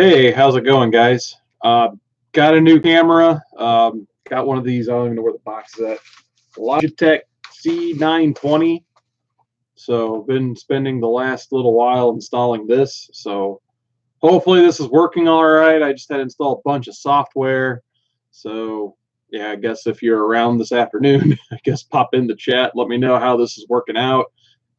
Hey, how's it going, guys? Got a new camera. Got one of these. I don't even know where the box is at. Logitech C920. So, been spending the last little while installing this. So, hopefully, this is working all right. I just had to install a bunch of software. So, yeah, I guess if you're around this afternoon, I guess pop in the chat. Let me know how this is working out.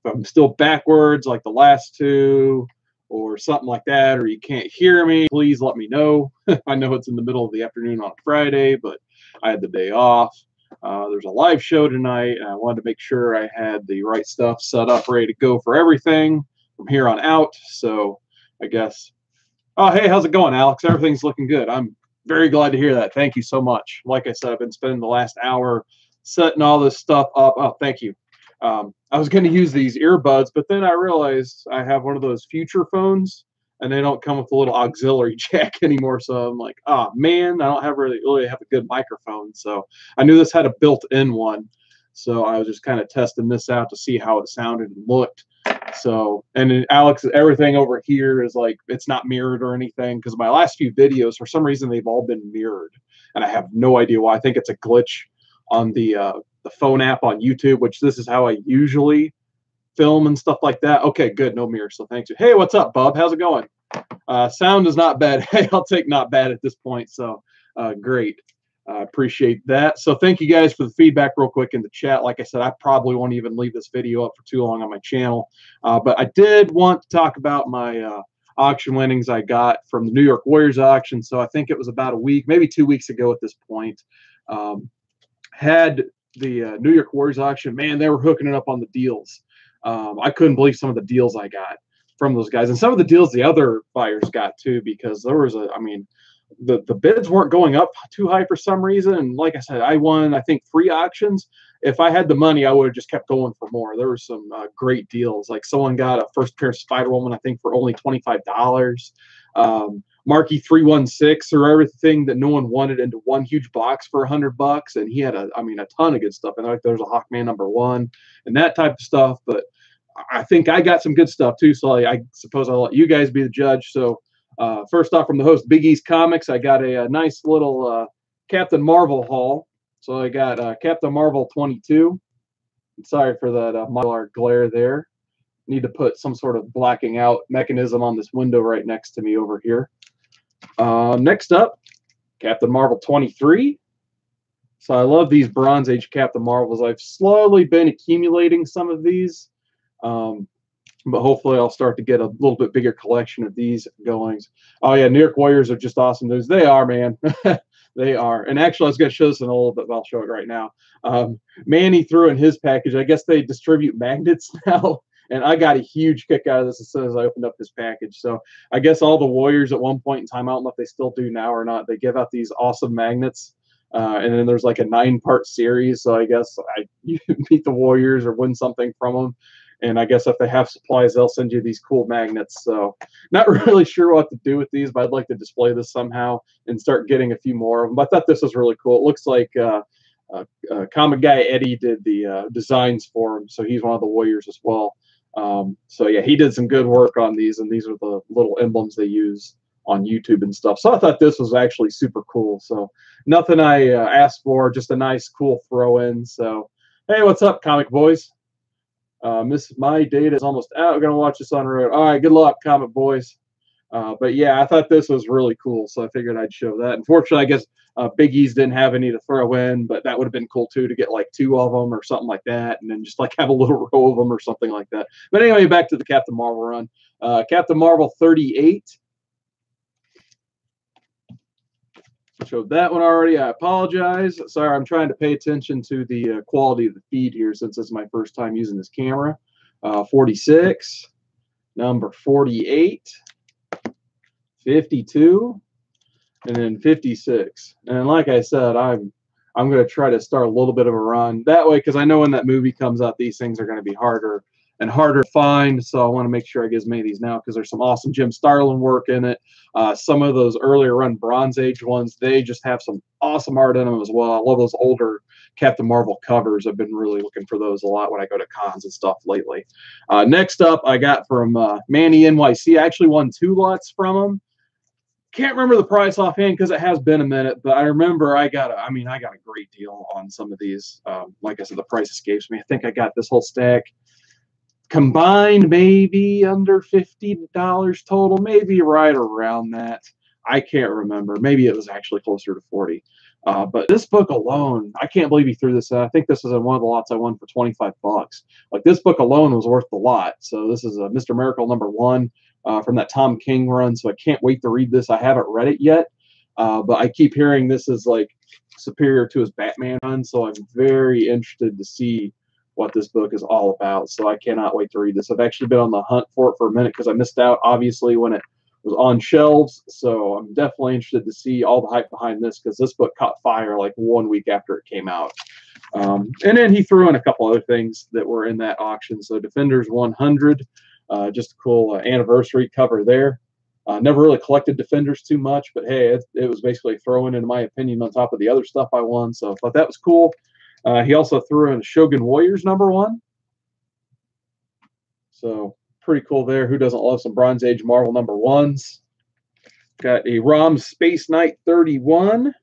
If I'm still backwards like the last two, or something like that, or you can't hear me, please let me know. I know it's in the middle of the afternoon on a Friday, but I had the day off. There's a live show tonight, and I wanted to make sure I had the right stuff set up, ready to go for everything from here on out. So I guess, oh, hey, how's it going, Alex? Everything's looking good. I'm very glad to hear that. Thank you so much. Like I said, I've been spending the last hour setting all this stuff up. Oh, thank you. I was going to use these earbuds, but then I realized I have one of those future phones, and they don't come with a little auxiliary jack anymore. So I'm like, oh man, I don't have really have a good microphone. So I knew this had a built-in one. So I was just kind of testing this out to see how it sounded and looked. So, and then Alex, everything over here is like, it's not mirrored or anything, because my last few videos, for some reason, they've all been mirrored, and I have no idea why. I think it's a glitch on the phone app on YouTube, which this is how I usually film and stuff like that. Okay, good, no mirror, so thanks. Hey, what's up, Bub? How's it going? Sound is not bad. Hey, I'll take not bad at this point, so great. I appreciate that. So thank you guys for the feedback real quick in the chat. Like I said, I probably won't even leave this video up for too long on my channel, but I did want to talk about my auction winnings I got from the New York Warriors auction. So I think it was about a week, maybe 2 weeks ago at this point. Had the New York Warriors auction, man, they were hooking it up on the deals. I couldn't believe some of the deals I got from those guys, and some of the deals the other buyers got too, because there was the bids weren't going up too high for some reason. And like I said, I won, I think, 3 auctions. If I had the money, I would have just kept going for more. There were some great deals. Like someone got a first pair of Spider-Woman, I think, for only $25. Marquee 316 or everything that no one wanted into one huge box for $100, and he had a ton of good stuff. And like there's a Hawkman #1 and that type of stuff. But I think I got some good stuff too. So I suppose I'll let you guys be the judge. So first off, from the host Bigeez Comics, I got a nice little Captain Marvel haul. So I got Captain Marvel 22. Sorry for that Mylar glare there. Need to put some sort of blacking out mechanism on this window right next to me over here. Next up, Captain Marvel 23. So I love these Bronze Age Captain Marvels. I've slowly been accumulating some of these, but hopefully I'll start to get a little bit bigger collection of these goings. Oh yeah, New York Warriors are just awesome news. They are, man. They are. And actually, I was going to show this in a little bit, but I'll show it right now. Manny threw in his package. I guess they distribute magnets now. And I got a huge kick out of this as soon as I opened up this package. So I guess all the Warriors at one point in time, I don't know if they still do now or not, they give out these awesome magnets. And then there's like a 9-part series. So I guess you beat the Warriors or win something from them. And I guess if they have supplies, they'll send you these cool magnets. So not really sure what to do with these, but I'd like to display this somehow and start getting a few more of them. But I thought this was really cool. It looks like comic guy Eddie did the designs for him. So he's one of the Warriors as well. So yeah, he did some good work on these, and these are the little emblems they use on YouTube and stuff. So I thought this was actually super cool. So nothing I asked for, just a nice, cool throw in. So hey, what's up, comic boys? Miss My Data is almost out. We're gonna watch this on the road. All right, good luck, comic boys. But yeah, I thought this was really cool, so I figured I'd show that. Unfortunately, I guess Bigeez didn't have any to throw in, but that would have been cool too, to get like 2 of them or something like that, and then just like have a little row of them or something like that. But anyway, back to the Captain Marvel run. Captain Marvel 38. I showed that one already. I apologize. Sorry, I'm trying to pay attention to the quality of the feed here since it's my first time using this camera. 46, number 48, 52, and then 56. And like I said, I'm going to try to start a little bit of a run that way, because I know when that movie comes out, these things are going to be harder and harder to find. So I want to make sure I get as many of these now, because there's some awesome Jim Starlin work in it. Some of those earlier run Bronze Age ones, they just have some awesome art in them as well. I love those older Captain Marvel covers. I've been really looking for those a lot when I go to cons and stuff lately. Next up, I got from MannyNYC. I actually won 2 lots from them. Can't remember the price offhand because it has been a minute, but I remember I got a great deal on some of these. Like I said, the price escapes me. I think I got this whole stack combined maybe under $50 total, maybe right around that. I can't remember. Maybe it was actually closer to 40. But this book alone, I can't believe he threw this in. I think this is in one of the lots I won for 25 bucks. Like, this book alone was worth the lot. So this is a Mr. Miracle #1 from that Tom King run. So I can't wait to read this. I haven't read it yet, but I keep hearing this is like superior to his Batman run. So I'm very interested to see what this book is all about. So I cannot wait to read this. I've actually been on the hunt for it for a minute because I missed out, obviously, when it was on shelves. So I'm definitely interested to see all the hype behind this because this book caught fire like 1 week after it came out. And then he threw in a couple other things that were in that auction. So Defenders 100, just a cool anniversary cover there. Never really collected Defenders too much, but hey, it was basically throwing, in my opinion, on top of the other stuff I won. So I thought that was cool. He also threw in Shogun Warriors #1. So pretty cool there. Who doesn't love some Bronze Age Marvel #1s? Got a ROM Space Knight 31.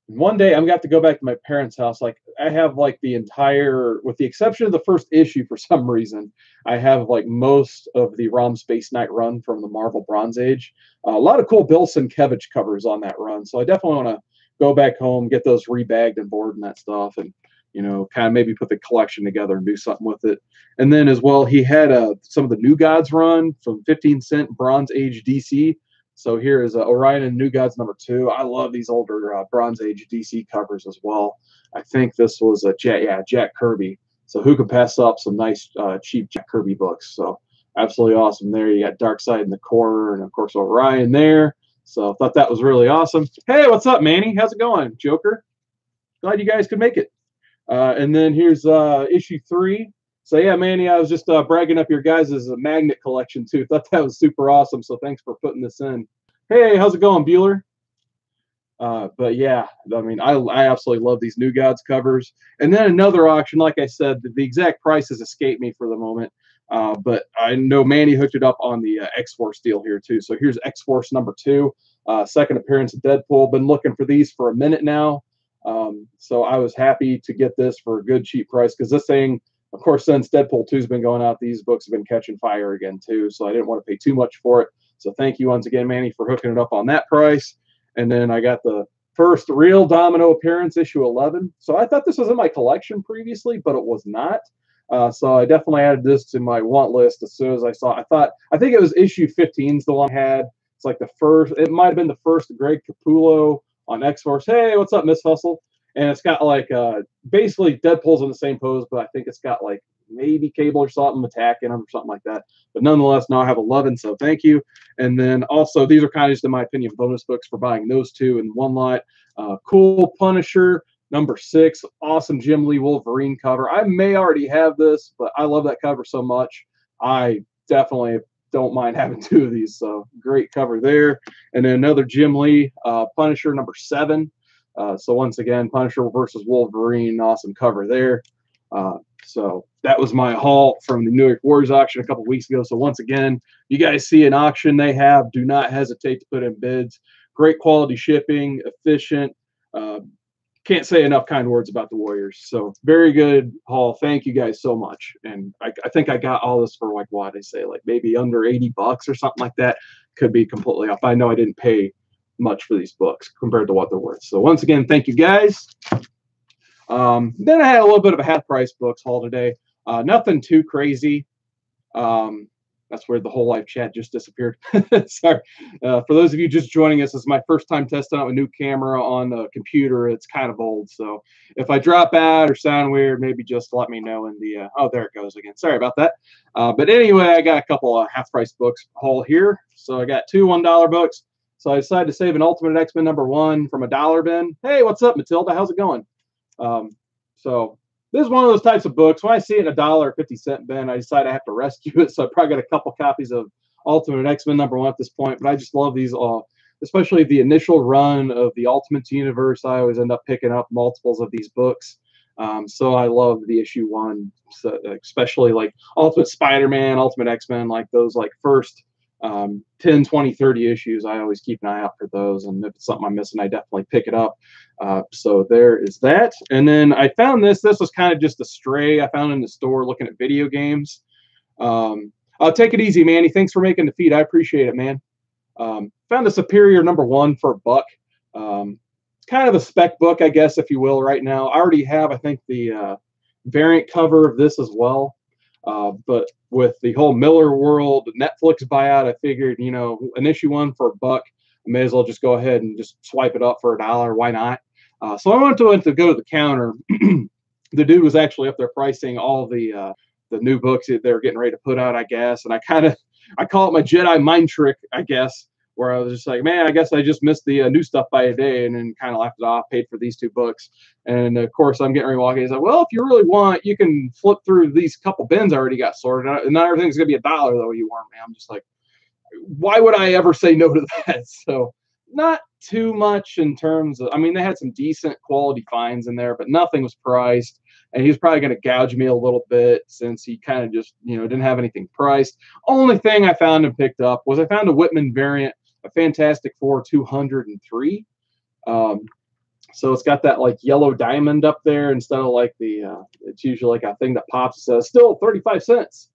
One day I'm got to go back to my parents' house. Like, I have like the entire, with the exception of the first issue for some reason, I have like most of the ROM Space Knight run from the Marvel Bronze Age. A lot of cool Bill Sienkiewicz covers on that run. So I definitely want to go back home, get those rebagged and board and that stuff, and kind of maybe put the collection together and do something with it. And then as well, he had some of the New Gods run from 15-cent Bronze Age DC. So here is Orion and New Gods #2. I love these older Bronze Age DC covers as well. I think this was Jack Kirby. So who could pass up some nice cheap Jack Kirby books? So absolutely awesome there. You got Darkseid in the corner, and of course Orion there. So I thought that was really awesome. Hey, what's up, Manny? How's it going, Joker? Glad you guys could make it. And then here's issue 3. So yeah, Manny, I was just bragging up your guys' magnet collection too. Thought that was super awesome. So thanks for putting this in. Hey, how's it going, Bueller? But yeah, I mean, I absolutely love these New Gods covers. And then another auction, like I said, the exact prices escape me for the moment. But I know Manny hooked it up on the X-Force deal here too. So here's X-Force #2, second appearance of Deadpool. Been looking for these for a minute now. So I was happy to get this for a good cheap price because this thing, of course, since Deadpool 2's been going out, these books have been catching fire again too. So I didn't want to pay too much for it. So thank you once again, Manny, for hooking it up on that price. And then I got the first real Domino appearance, issue 11. So I thought this was in my collection previously, but it was not. So I definitely added this to my want list as soon as I saw it. I think it was issue 15's the one I had. It's like the first, it might have been the first Greg Capullo on X-Force. Hey, what's up, Miss Hustle? And it's got like basically Deadpool's in the same pose, but I think it's got like maybe Cable or something attacking him or something like that. But nonetheless, now I have 11, so thank you. And then also, these are kind of just, in my opinion, bonus books for buying those two in one lot. Cool Punisher #6, awesome Jim Lee Wolverine cover. I may already have this, but I love that cover so much. I definitely don't mind having 2 of these. So great cover there. And then another Jim Lee Punisher #7. So once again, Punisher versus Wolverine, awesome cover there. So that was my haul from the New York Warriors auction a couple weeks ago. So once again, you guys see an auction they have, do not hesitate to put in bids. Great quality shipping, efficient. Can't say enough kind words about the Warriors. So very good haul. Thank you guys so much. And I think I got all this for like, what I say, like maybe under 80 bucks or something like that. Could be completely off. I know I didn't pay much for these books compared to what they're worth. So once again, thank you guys. Then I had a little bit of a half price books haul today. Nothing too crazy. That's where the whole live chat just disappeared. Sorry. For those of you just joining us, this is my first time testing out a new camera on the computer. It's kind of old. So if I drop out or sound weird, maybe just let me know in the, oh, there it goes again. Sorry about that. But anyway, I got a couple of half price books haul here. So I got 2 $1 books. So I decided to save an Ultimate X-Men #1 from a dollar bin. Hey, what's up, Matilda? How's it going? So this is one of those types of books. When I see it in a $1.50 bin, I decide I have to rescue it. So I probably got a couple copies of Ultimate X-Men #1 at this point. But I just love these, especially the initial run of the Ultimate Universe. I always end up picking up multiples of these books. So I love the issue 1, so especially like Ultimate Spider-Man, Ultimate X-Men, like those like first 10, 20, 30 issues. I always keep an eye out for those. And if it's something I'm missing, I definitely pick it up. So there is that. And then I found this. This was kind of just a stray I found in the store looking at video games. I'll take it easy, Manny. Thanks for making the feed. I appreciate it, man. Found a Superior #1 for $1. Kind of a spec book, I guess, if you will, right now. I already have, I think, the variant cover of this as well. But with the whole Miller World Netflix buyout, I figured, you know, an issue 1 for $1, I may as well just go ahead and just swipe it up for $1. Why not? So I went to go to the counter. The dude was actually up there pricing all the new books that they were getting ready to put out, I guess. And I call it my Jedi mind trick, I guess, where I was just like, man, I guess I just missed the new stuff by a day, and then kind of laughed it off, paid for these 2 books. And of course, I'm getting ready to walk in. He's like, well, if you really want, you can flip through these couple bins I already got sorted out, and not everything's going to be $1 though, you want, man. I'm just like, why would I ever say no to that? So not too much in terms of, I mean, they had some decent quality finds in there, but nothing was priced. And he's probably going to gouge me a little bit since he kind of just, you know, didn't have anything priced. Only thing I found and picked up was I found a Whitman variant, a Fantastic Four 203. So it's got that like yellow diamond up there instead of like the, it's usually like a thing that pops, says still 35 cents.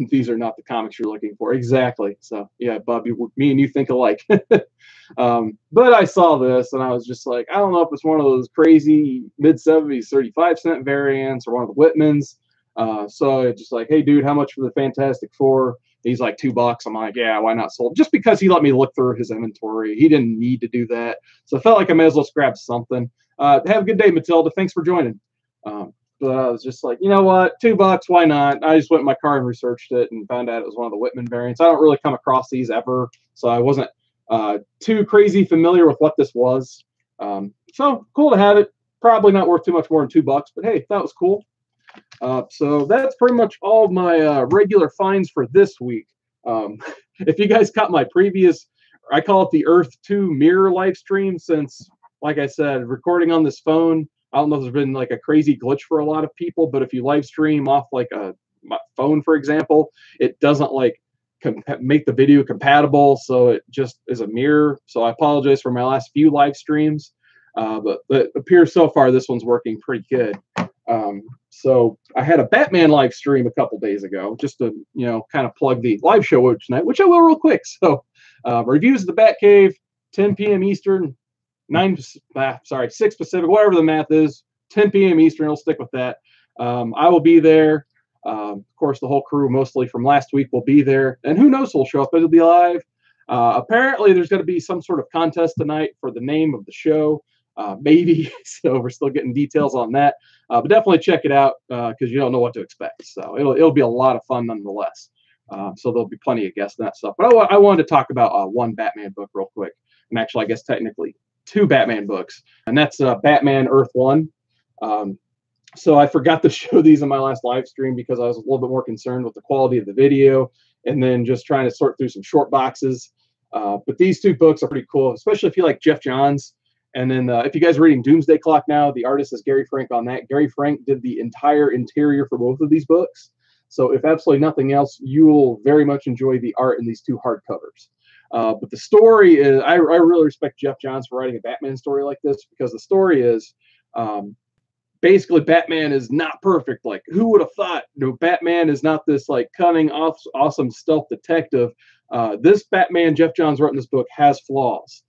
These are not the comics you're looking for. Exactly. So yeah, Bobby, me and you think alike. But I saw this and I was just like, I don't know if it's one of those crazy mid-70s 35-cent variants or one of the Whitmans. So it's just like, hey, dude, how much for the Fantastic Four? He's like $2. I'm like, yeah, why not sold? Just because he let me look through his inventory. He didn't need to do that. So I felt like I may as well grab something. Have a good day, Matilda. Thanks for joining. But I was just like, you know what, $2, why not? I just went in my car and researched it and found out it was one of the Whitman variants. I don't really come across these ever, so I wasn't too crazy familiar with what this was. So cool to have it. Probably not worth too much more than $2, but hey, that was cool. So that's pretty much all of my regular finds for this week. If you guys caught my previous, I call it the Earth 2 mirror live stream, since, like I said, recording on this phone, I don't know if there's been like a crazy glitch for a lot of people, but if you live stream off like my phone, for example, it doesn't like make the video compatible, so it just is a mirror. So I apologize for my last few live streams, but it appears so far this one's working pretty good. So I had a Batman live stream a couple days ago, just to, you know, kind of plug the live show tonight, which I will real quick. So reviews of the Batcave, 10 p.m. Eastern, 6 Pacific, whatever the math is, 10 p.m. Eastern. I'll stick with that. I will be there. Of course, the whole crew, mostly from last week, will be there. And who knows who'll show up, but it'll be live. Apparently, there's going to be some sort of contest tonight for the name of the show. Maybe. So we're still getting details on that. But definitely check it out because you don't know what to expect. So it'll be a lot of fun nonetheless. So there'll be plenty of guests and that stuff. But I wanted to talk about one Batman book real quick. And actually, I guess technically 2 Batman books. And that's Batman Earth 1. So I forgot to show these in my last live stream because I was a little bit more concerned with the quality of the video and then just trying to sort through some short boxes. But these 2 books are pretty cool, especially if you like Jeff Johns. And then if you guys are reading Doomsday Clock now, the artist is Gary Frank on that. Gary Frank did the entire interior for both of these books. So if absolutely nothing else, you will very much enjoy the art in these 2 hardcovers. But the story is, I really respect Jeff Johns for writing a Batman story like this, because the story is basically Batman is not perfect. Like, who would have thought? You know, Batman is not this like cunning, awesome stealth detective. This Batman Jeff Johns wrote in this book has flaws.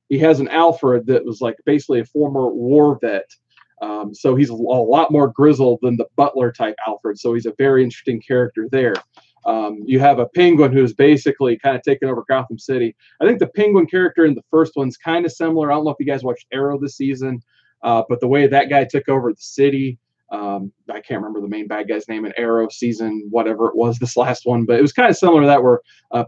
He has an Alfred that was like basically a former war vet. So he's a lot more grizzled than the butler type Alfred. So he's a very interesting character there. You have a Penguin who's basically kind of taken over Gotham City. I think the Penguin character in the first one's kind of similar. I don't know if you guys watched Arrow this season, but the way that guy took over the city, I can't remember the main bad guy's name in Arrow season, whatever it was, this last one, but it was kind of similar to that, where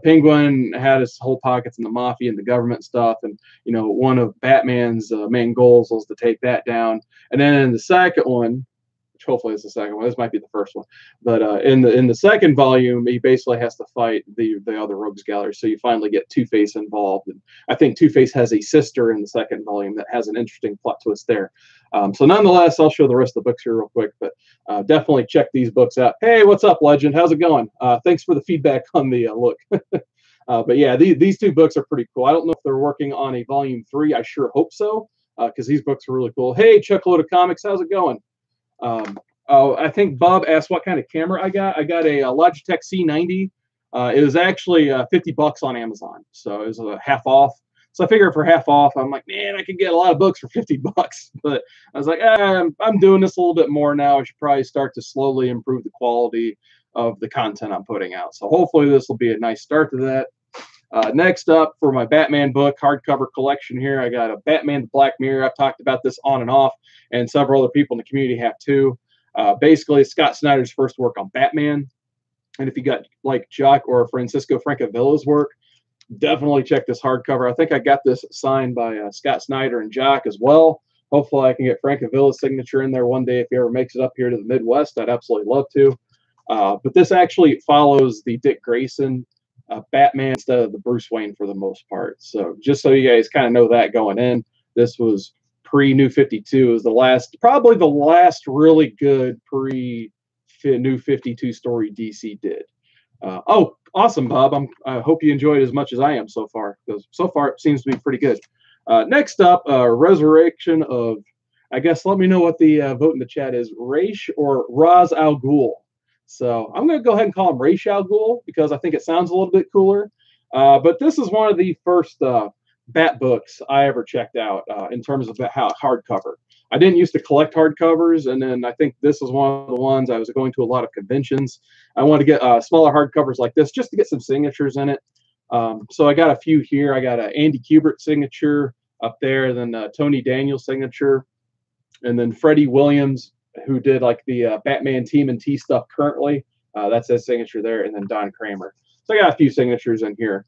Penguin had his whole pockets in the mafia and the government stuff. And, you know, one of Batman's main goals was to take that down. And then in the second one, which hopefully is the second one, this might be the first one, but in the second volume, he basically has to fight the other rogues gallery. So you finally get Two-Face involved. And I think Two-Face has a sister in the second volume that has an interesting plot twist there. So nonetheless, I'll show the rest of the books here real quick, but definitely check these books out. Hey, what's up, Legend? How's it going? Thanks for the feedback on the look. But yeah, these two books are pretty cool. I don't know if they're working on a volume 3. I sure hope so, because these books are really cool. Hey, Chuckload of Comics, how's it going? Oh, I think Bob asked what kind of camera I got. I got a Logitech C90. It was actually $50 on Amazon, so it was half off. So I figured for half off, I'm like, man, I could get a lot of books for $50. But I was like, I'm doing this a little bit more now. I should probably start to slowly improve the quality of the content I'm putting out. So hopefully this will be a nice start to that. Next up, for my Batman book hardcover collection here, I got a Batman the Black Mirror. I've talked about this on and off, and several other people in the community have too. Basically, Scott Snyder's first work on Batman. And if you got like Jock or Francisco Francavilla's work, definitely check this hardcover. I think I got this signed by Scott Snyder and Jock as well. Hopefully I can get Francavilla's signature in there one day if he ever makes it up here to the Midwest. I'd absolutely love to. But this actually follows the Dick Grayson Batman instead of the Bruce Wayne for the most part. So just so you guys kind of know that going in, this was pre-New 52. It was the last, probably the last really good pre-New 52 story DC did. Oh, awesome, Bob. I hope you enjoyed it as much as I am so far, because so far it seems to be pretty good. Next up, Resurrection of, I guess, let me know what the vote in the chat is, Raish or Ra's al Ghul. So I'm going to go ahead and call him Raish al Ghul because I think it sounds a little bit cooler. But this is one of the first Bat books I ever checked out in terms of how hardcover. I didn't used to collect hardcovers, and then I think this is one of the ones. I was going to a lot of conventions. I wanted to get smaller hardcovers like this just to get some signatures in it. So I got a few here. I got an Andy Kubert signature up there, then Tony Daniels signature, and then Freddie Williams, who did like the Batman Team and T stuff currently. That's his signature there, and then Don Kramer. So I got a few signatures in here.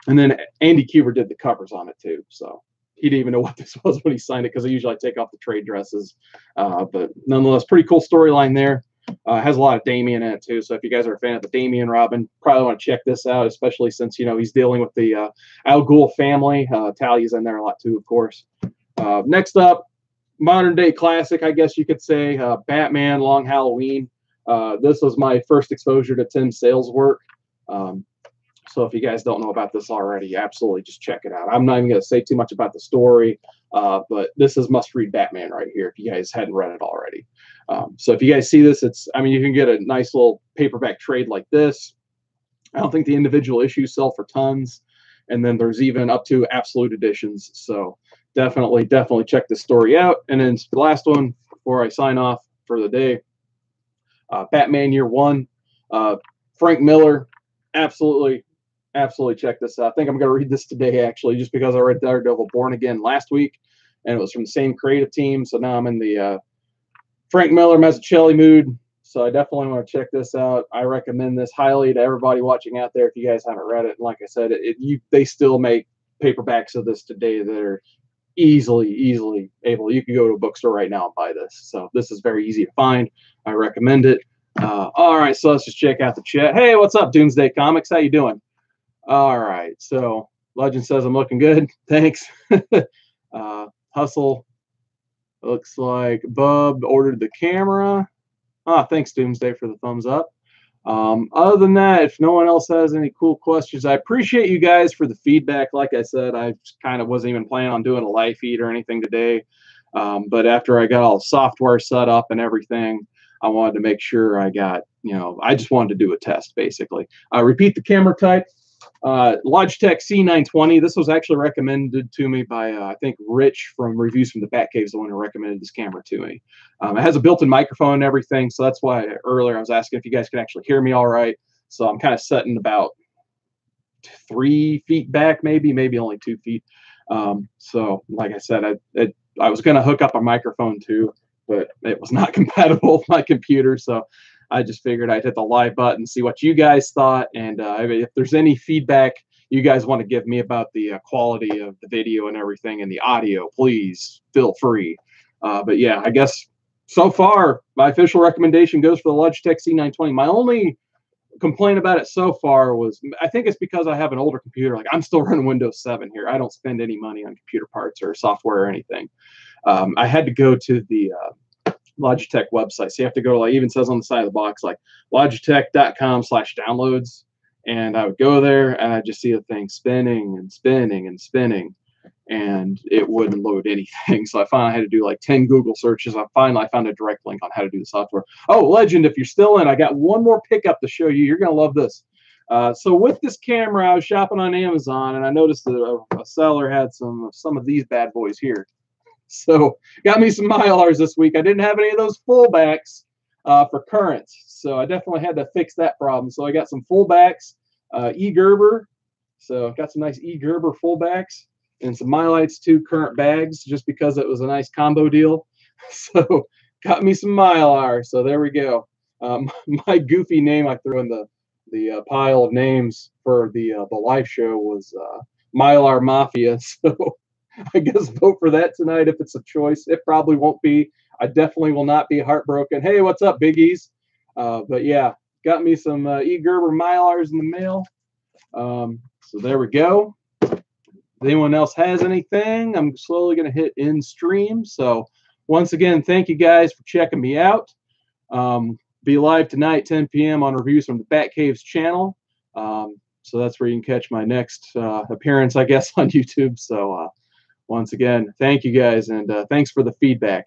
And then Andy Kubert did the covers on it too. So he didn't even know what this was when he signed it, because I usually take off the trade dresses. But nonetheless, pretty cool storyline there. Has a lot of Damian in it too. So if you guys are a fan of the Damian Robin, probably want to check this out, especially since, you know, he's dealing with the Al Ghul family. Talia's in there a lot too, of course. Next up, modern day classic, I guess you could say, Batman Long Halloween. This was my first exposure to Tim Sale's work. So if you guys don't know about this already, absolutely just check it out. I'm not even going to say too much about the story, but this is must-read Batman right here if you guys hadn't read it already. So if you guys see this, I mean, you can get a nice little paperback trade like this. I don't think the individual issues sell for tons. And then there's even up to absolute editions. So definitely check this story out. And then the last one before I sign off for the day, Batman Year One, Frank Miller. Absolutely check this out. I think I'm going to read this today, actually, just because I read Daredevil Born Again last week, and it was from the same creative team. So now I'm in the Frank Miller Mazzucchelli mood. So I definitely want to check this out. I recommend this highly to everybody watching out there if you guys haven't read it. And like I said, they still make paperbacks of this today that are easily able. You can go to a bookstore right now and buy this. So this is very easy to find. I recommend it. All right, so let's just check out the chat. Hey, what's up, Doomsday Comics? How you doing? All right, so Legend says I'm looking good. Thanks. Hustle. Looks like Bub ordered the camera. Thanks, Doomsday, for the thumbs up. Other than that, if no one else has any cool questions, I appreciate you guys for the feedback. Like I said, I kind of wasn't even planning on doing a live feed or anything today. But after I got all the software set up and everything, I wanted to make sure I got, I just wanted to do a test, basically. Repeat the camera type. Logitech C920. This was actually recommended to me by, I think, Rich from Reviews from the Batcave is the one who recommended this camera to me. It has a built-in microphone and everything, so that's why earlier I was asking if you guys could actually hear me all right. So I'm kind of sitting about 3 feet back, maybe only 2 feet. So like I said, I was going to hook up a microphone too, but it was not compatible with my computer, so I just figured I'd hit the live button, see what you guys thought, and if there's any feedback you guys want to give me about the quality of the video and everything and the audio, please feel free. But yeah, I guess so far my official recommendation goes for the Logitech C920. My only complaint about it so far was, I think it's because I have an older computer. Like, I'm still running Windows 7 here. I don't spend any money on computer parts or software or anything. I had to go to the Logitech website. So you have to go, like, even says on the side of the box, like logitech.com/downloads. And I would go there and I just see the thing spinning and spinning and spinning, and it wouldn't load anything. So I finally had to do like 10 Google searches. I found a direct link on how to do the software. Oh, legend, if you're still in, I got one more pickup to show you. You're going to love this. So with this camera, I was shopping on Amazon, and I noticed that a seller had some of these bad boys here. So got me some Mylars this week. I didn't have any of those fullbacks for currents, so I definitely had to fix that problem. So I got some fullbacks, E-Gerber. So got some nice E-Gerber fullbacks and some MyLights 2 current bags, just because it was a nice combo deal. So got me some Mylar. So there we go. My goofy name I threw in the pile of names for the live show was Mylar Mafia. So I guess vote for that tonight if it's a choice. It probably won't be. I definitely will not be heartbroken. Hey, what's up, Bigeez? But yeah, got me some E-Gerber Mylars in the mail. So there we go. If anyone else has anything, I'm slowly going to hit in stream. So once again, thank you guys for checking me out. Be live tonight, 10 p.m. on reviews from the Bat Caves channel. So that's where you can catch my next appearance, I guess, on YouTube. So once again, thank you guys, and thanks for the feedback.